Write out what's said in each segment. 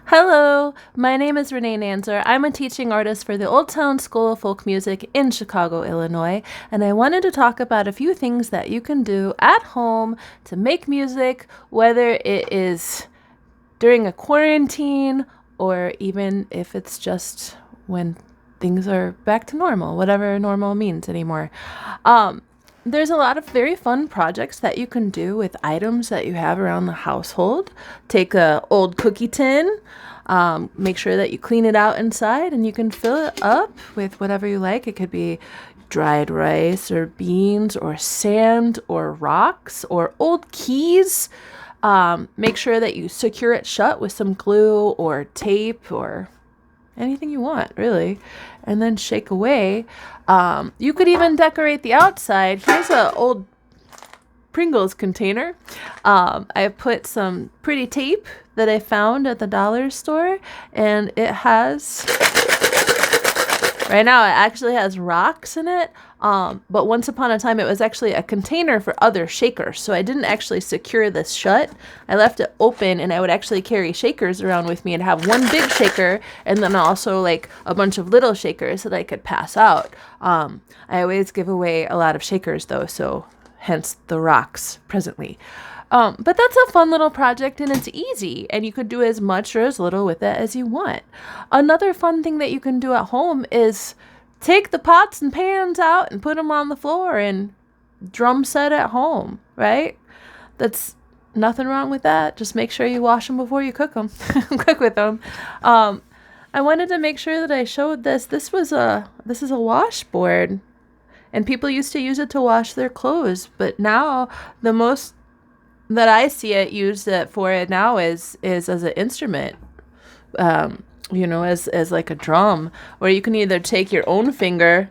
Hello, my name is Renee Nanzer. I'm a teaching artist for the Old Town School of Folk Music in Chicago, Illinois, and I wanted to talk about a few things that you can do at home to make music, whether it is during a quarantine or even if it's just when things are back to normal, whatever normal means anymore. Um, there's a lot of very fun projects that you can do with items that you have around the household. Take a old cookie tin, make sure that you clean it out inside, and you can fill it up with whatever you like. It could be dried rice or beans or sand or rocks or old keys. Make sure that you secure it shut with some glue or tape or anything you want, really, and then shake away. You could even decorate the outside. Here's an old Pringles container. I put some pretty tape that I found at the dollar store, and it has, right now it actually has rocks in it. But once upon a time, it was actually a container for other shakers. So I didn't actually secure this shut. I left it open, and I would actually carry shakers around with me and have one big shaker and then also like a bunch of little shakers that I could pass out. I always give away a lot of shakers though, so hence the rocks presently. But that's a fun little project, and it's easy, and you could do as much or as little with it as you want. Another fun thing that you can do at home is take the pots and pans out and put them on the floor and drum set at home, right? That's nothing wrong with that. Just make sure you wash them before you cook them, cook with them. I wanted to make sure that I showed this. This is a washboard, and people used to use it to wash their clothes, but now the most that I see it used it for it now is as an instrument. As like a drum, or you can either take your own finger.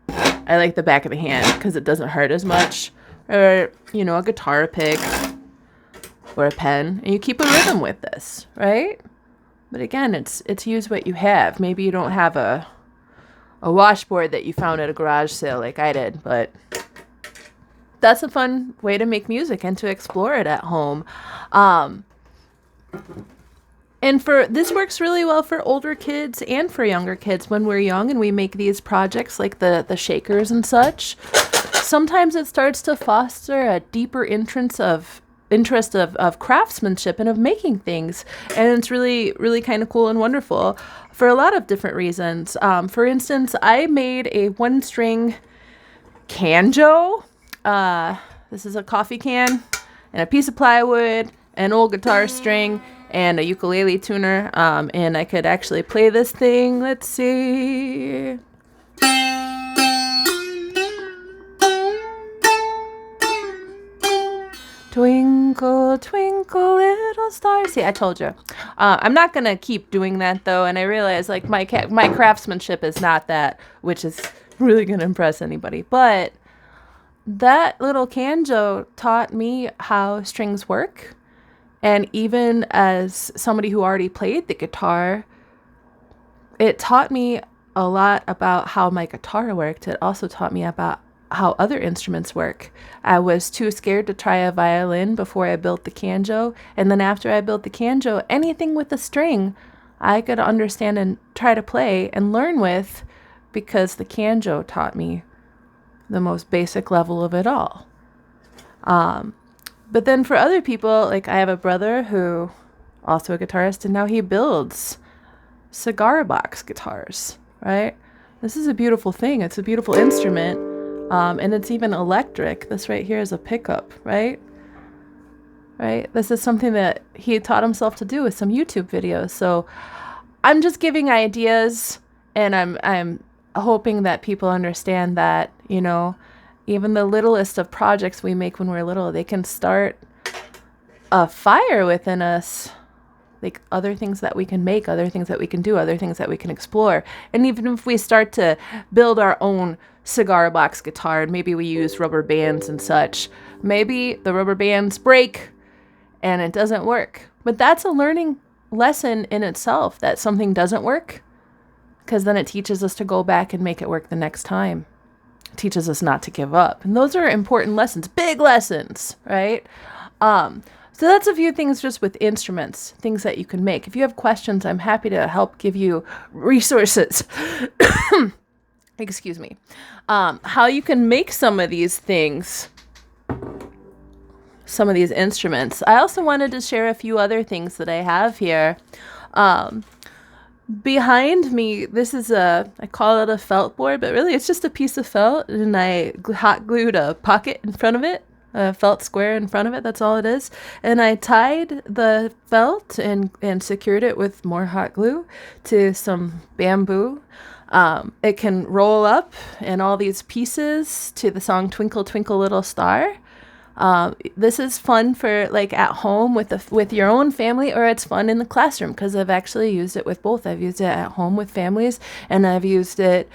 I like the back of the hand because it doesn't hurt as much, or a guitar pick or a pen, and you keep a rhythm with this, right? But again, it's use what you have. Maybe you don't have a washboard that you found at a garage sale like I did, but that's a fun way to make music and to explore it at home. And this works really well for older kids and for younger kids. When we're young and we make these projects like the shakers and such, sometimes it starts to foster a deeper interest of craftsmanship and of making things. And it's really, really kind of cool and wonderful for a lot of different reasons. For instance, I made a one-string canjo. This is a coffee can and a piece of plywood, an old guitar string, and a ukulele tuner, and I could actually play this thing. Let's see. Twinkle, twinkle, little star. See, I told you. I'm not going to keep doing that, though, and I realize like my craftsmanship is not that, which is really going to impress anybody, but that little canjo taught me how strings work. And even as somebody who already played the guitar, it taught me a lot about how my guitar worked. It also taught me about how other instruments work. I was too scared to try a violin before I built the canjo. And then after I built the canjo, anything with a string, I could understand and try to play and learn with, because the canjo taught me the most basic level of it all. But then for other people, like I have a brother who also a guitarist, and now he builds cigar box guitars, right? This is a beautiful thing. It's a beautiful instrument. And it's even electric. This right here is a pickup, right? Right? This is something that he taught himself to do with some YouTube videos. So I'm just giving ideas, and I'm hoping that people understand that, even the littlest of projects we make when we're little, they can start a fire within us, like other things that we can make, other things that we can do, other things that we can explore. And even if we start to build our own cigar box guitar, and maybe we use rubber bands and such, maybe the rubber bands break and it doesn't work. But that's a learning lesson in itself, that something doesn't work, because then it teaches us to go back and make it work the next time. Teaches us not to give up. And those are important lessons, big lessons, right? So that's a few things just with instruments, things that you can make. If you have questions, I'm happy to help give you resources. Excuse me. How you can make some of these things, some of these instruments. I also wanted to share a few other things that I have here. Behind me, this is I call it a felt board, but really it's just a piece of felt, and I hot glued a pocket in front of it, a felt square in front of it. That's all it is. And I tied the felt and secured it with more hot glue to some bamboo. It can roll up in all these pieces to the song Twinkle Twinkle Little Star. This is fun for like at home with your own family, or it's fun in the classroom, because I've actually used it with both. I've used it at home with families, and I've used it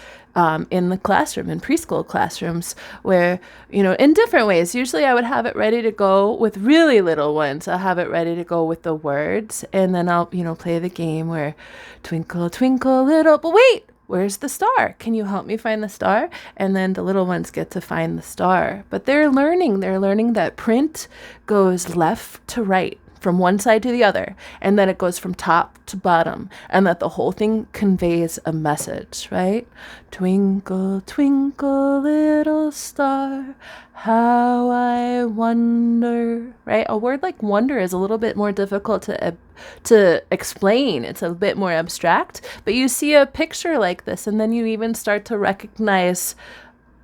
in the classroom, in preschool classrooms, where, in different ways. Usually I would have it ready to go with really little ones. I'll have it ready to go with the words, and then I'll, play the game where twinkle, twinkle, little, but wait, where's the star? Can you help me find the star? And then the little ones get to find the star. But they're learning that print goes left to right, from one side to the other, and then it goes from top to bottom, and that the whole thing conveys a message, right? Twinkle, twinkle, little star, how I wonder, right? A word like wonder is a little bit more difficult to explain. It's a bit more abstract, but you see a picture like this, and then you even start to recognize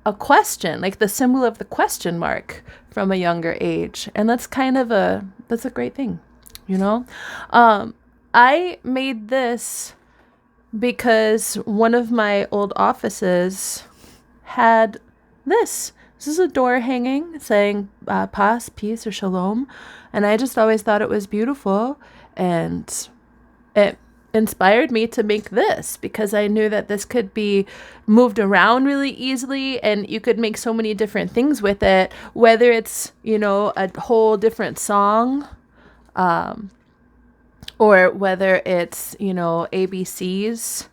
a question, like the symbol of the question mark from a younger age. And that's that's a great thing, I made this because one of my old offices had this. This is a door hanging saying Paz, peace, or shalom. And I just always thought it was beautiful. And it inspired me to make this, because I knew that this could be moved around really easily, and you could make so many different things with it, whether it's, a whole different song, or whether it's, ABCs,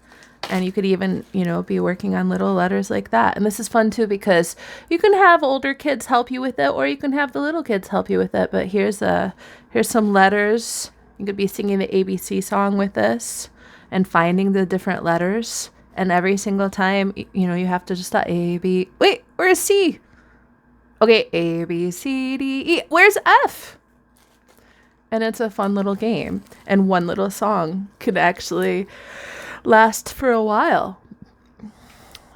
and you could even, be working on little letters like that. And this is fun too, because you can have older kids help you with it, or you can have the little kids help you with it. But here's some letters. You could be singing the ABC song with this and finding the different letters. And every single time, you have to just stop A, B. Wait, where's C? Okay, A, B, C, D, E. Where's F? And it's a fun little game. And one little song could actually last for a while.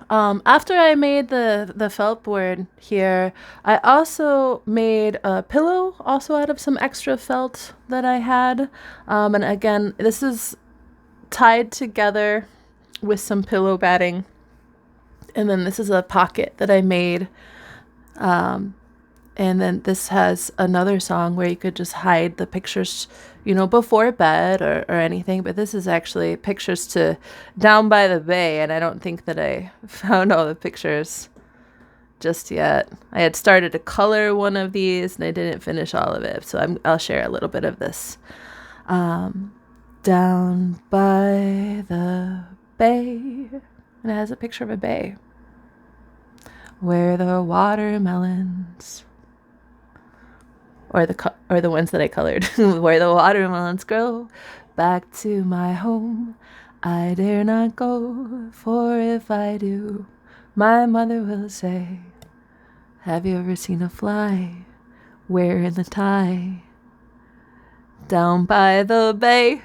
After I made the felt board here, I also made a pillow, also out of some extra felt that I had. And again, this is tied together with some pillow batting. And then this is a pocket that I made. And then this has another song where you could just hide the pictures, before bed or anything. But this is actually pictures to down by the bay. And I don't think that I found all the pictures just yet. I had started to color one of these and I didn't finish all of it. So I'll share a little bit of this. Down by the bay. And it has a picture of a bay. Where the watermelons... Or the ones that I colored, where the watermelons grow, back to my home, I dare not go, for if I do, my mother will say, have you ever seen a fly wearing the tie down by the bay?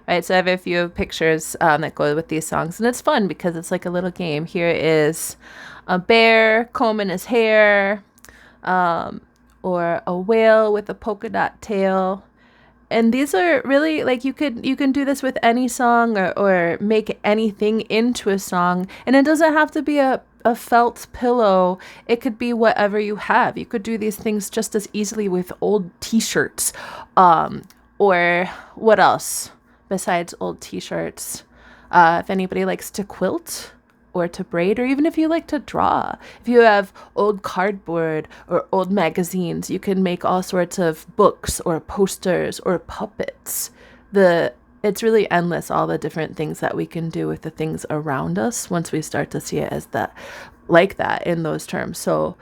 Right, so I have a few pictures that go with these songs, and it's fun because it's like a little game. Here is a bear combing his hair, or a whale with a polka dot tail. And these are really, like, you can do this with any song, or make anything into a song. And it doesn't have to be a felt pillow. It could be whatever you have. You could do these things just as easily with old t-shirts. Or what else besides old t-shirts? If anybody likes to quilt, or to braid, or even if you like to draw. If you have old cardboard or old magazines, you can make all sorts of books or posters or puppets. It's really endless, all the different things that we can do with the things around us once we start to see it as that, like that, in those terms. So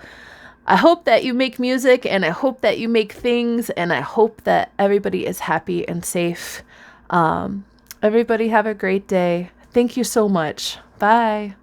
I hope that you make music, and I hope that you make things, and I hope that everybody is happy and safe. Everybody have a great day. Thank you so much. Bye.